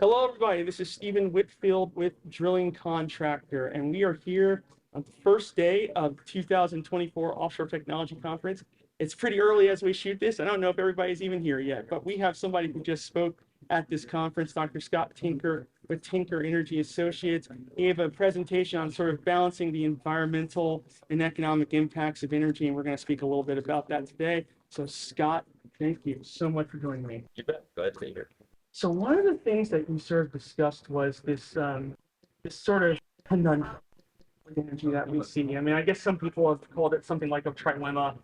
Hello, everybody. This is Stephen Whitfield with Drilling Contractor, and we are here on the first day of the 2024 Offshore Technology Conference. It's pretty early as we shoot this. I don't know if everybody's even here yet, but we have somebody who just spoke at this conference, Dr. Scott Tinker with Tinker Energy Associates. He gave a presentation on sort of balancing the environmental and economic impacts of energy, and we're going to speak a little bit about that today. So, Scott, thank you so much for joining me. You bet. Glad to be here. So one of the things that you sort of discussed was this sort of conundrum with energy that we see. I mean, I guess some people have called it something like a trilemma,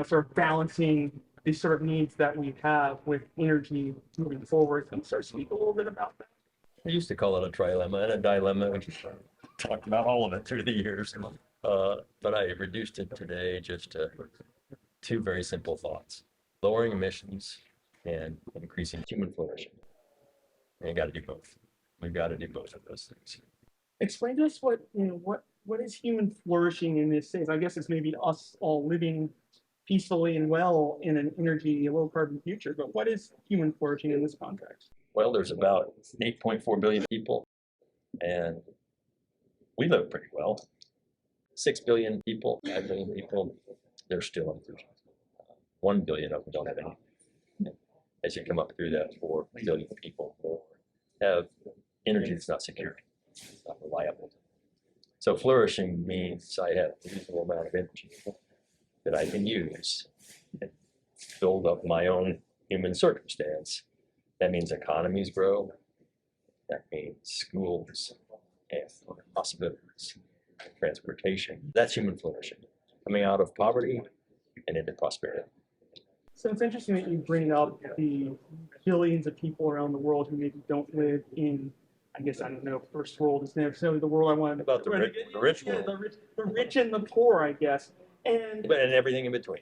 sort of balancing these sort of needs that we have with energy moving forward. Can you sort of speak a little bit about that? I used to call it a trilemma and a dilemma. We talked about all of it through the years. But I reduced it today just to two very simple thoughts: lowering emissions and increasing human flourishing. And you got to do both. We've got to do both of those things. Explain to us what is human flourishing in this sense? I guess it's maybe us all living peacefully and well in an energy low carbon future, but what is human flourishing in this context? Well, there's about 8.4 billion people, and we live pretty well. 6 billion people, 5 billion people, they're still in fusion. 1 billion of them don't have any. As you come up through that, 4 billion people have energy that's not secure, not reliable. So flourishing means I have a reasonable amount of energy that I can use and build up my own human circumstance. That means economies grow. That means schools and hospitals, transportation. That's human flourishing, coming out of poverty and into prosperity. So it's interesting that you bring up the billions of people around the world who maybe don't live in, I guess, I don't know, first world is necessarily the world I want to. About the rich yeah, world. the rich and the poor, I guess. And everything in between.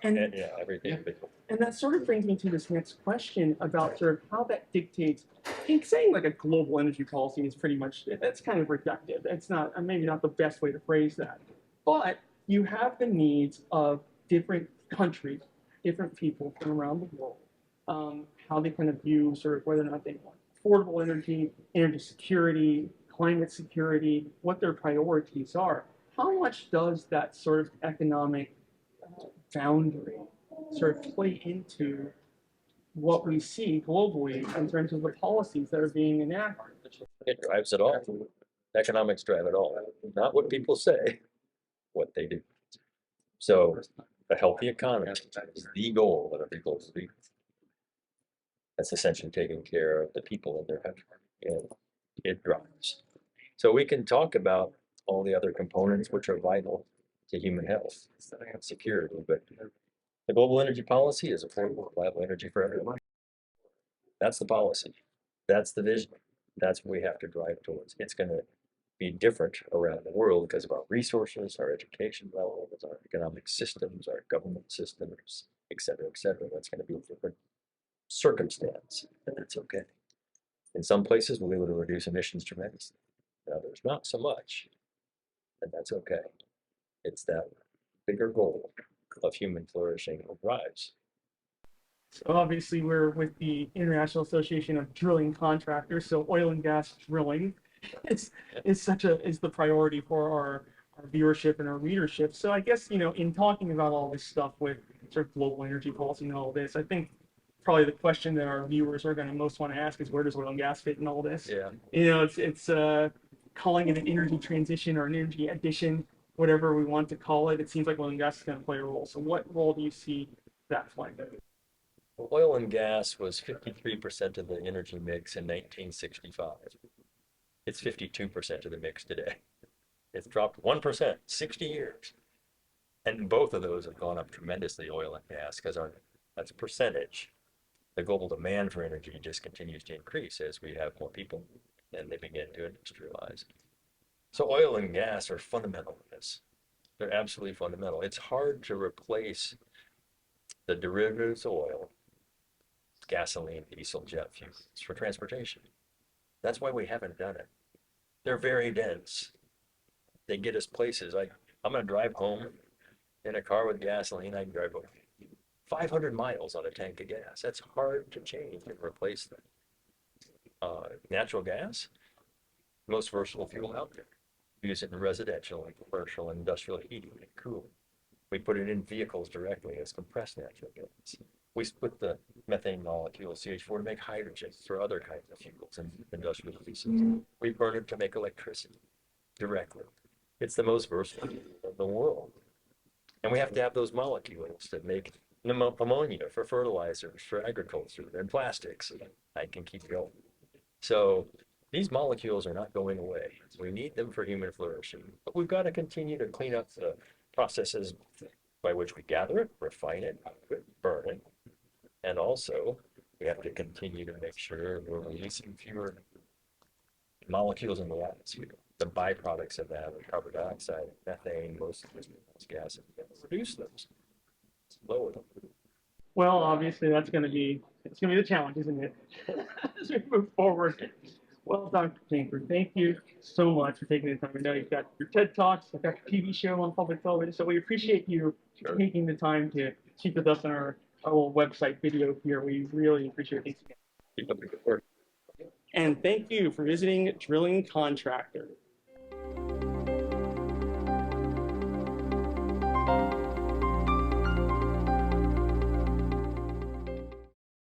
And yeah, everything in between. And that sort of brings me to this next question about sort of how that dictates. I think saying like a global energy policy is pretty much, that's kind of reductive. It's not, maybe not the best way to phrase that. But you have the needs of different countries, different people from around the world, how they kind of view sort of whether or not they want affordable energy, energy security, climate security, what their priorities are. How much does that sort of economic boundary sort of play into what we see globally in terms of the policies that are being enacted? It drives it all. Economics drive it all. Not what people say, what they do. So a healthy economy is the goal of every global leader. That's essentially taking care of the people in their country, and it drives. So we can talk about all the other components which are vital to human health and security, but the global energy policy is affordable, reliable energy for everyone. That's the policy. That's the vision. That's what we have to drive towards. It's going to be different around the world because of our resources, our education levels, our economic systems, our government systems, et cetera, et cetera. That's going to be a different circumstance, and that's okay. In some places, we'll be able to reduce emissions tremendously. In others, not so much, and that's okay. It's that bigger goal of human flourishing that drives. So obviously we're with the International Association of Drilling Contractors, so oil and gas drilling is the priority for our viewership and our readership. So I guess, in talking about all this stuff with sort of global energy policy and all this, I think probably the question that our viewers are going to most want to ask is, where does oil and gas fit in all this? Yeah. It's calling it an energy transition or an energy addition, whatever we want to call it. It seems like oil and gas is going to play a role. So what role do you see that playing? Oil and gas was 53% of the energy mix in 1965. It's 52% of the mix today. It's dropped 1%, 60 years. And both of those have gone up tremendously, oil and gas, because that's a percentage. The global demand for energy just continues to increase as we have more people and they begin to industrialize. So oil and gas are fundamental in this. They're absolutely fundamental. It's hard to replace the derivatives of oil, gasoline, diesel, jet fuels for transportation. That's why we haven't done it. They're very dense. They get us places. I'm going to drive home in a car with gasoline. I can drive 500 miles on a tank of gas. That's hard to change and replace them. Natural gas, most versatile fuel out there. We use it in residential and commercial and industrial heating and cooling. We put it in vehicles directly as compressed natural gas. We split the methane molecule CH4 to make hydrogen for other kinds of fuels and industrial uses. We burn it to make electricity directly. It's the most versatile fuel in the world. And we have to have those molecules that make ammonia for fertilizers, for agriculture, and plastics. I can keep going. So these molecules are not going away. We need them for human flourishing, but we've got to continue to clean up the processes by which we gather it, refine it, burn it, and also we have to continue to make sure we're releasing fewer molecules in the atmosphere. The byproducts of that are carbon dioxide, methane, most of those gases. Reduce those, lower them. Well, obviously that's going to be the challenge, isn't it? As we move forward. Well, Dr. Tinker, thank you so much for taking the time. I know you've got your TED Talks, you've got your TV show on public television, so we appreciate you taking the time to speak with us on our little website video here. We really appreciate it. Keep up the good work. And thank you for visiting Drilling Contractor.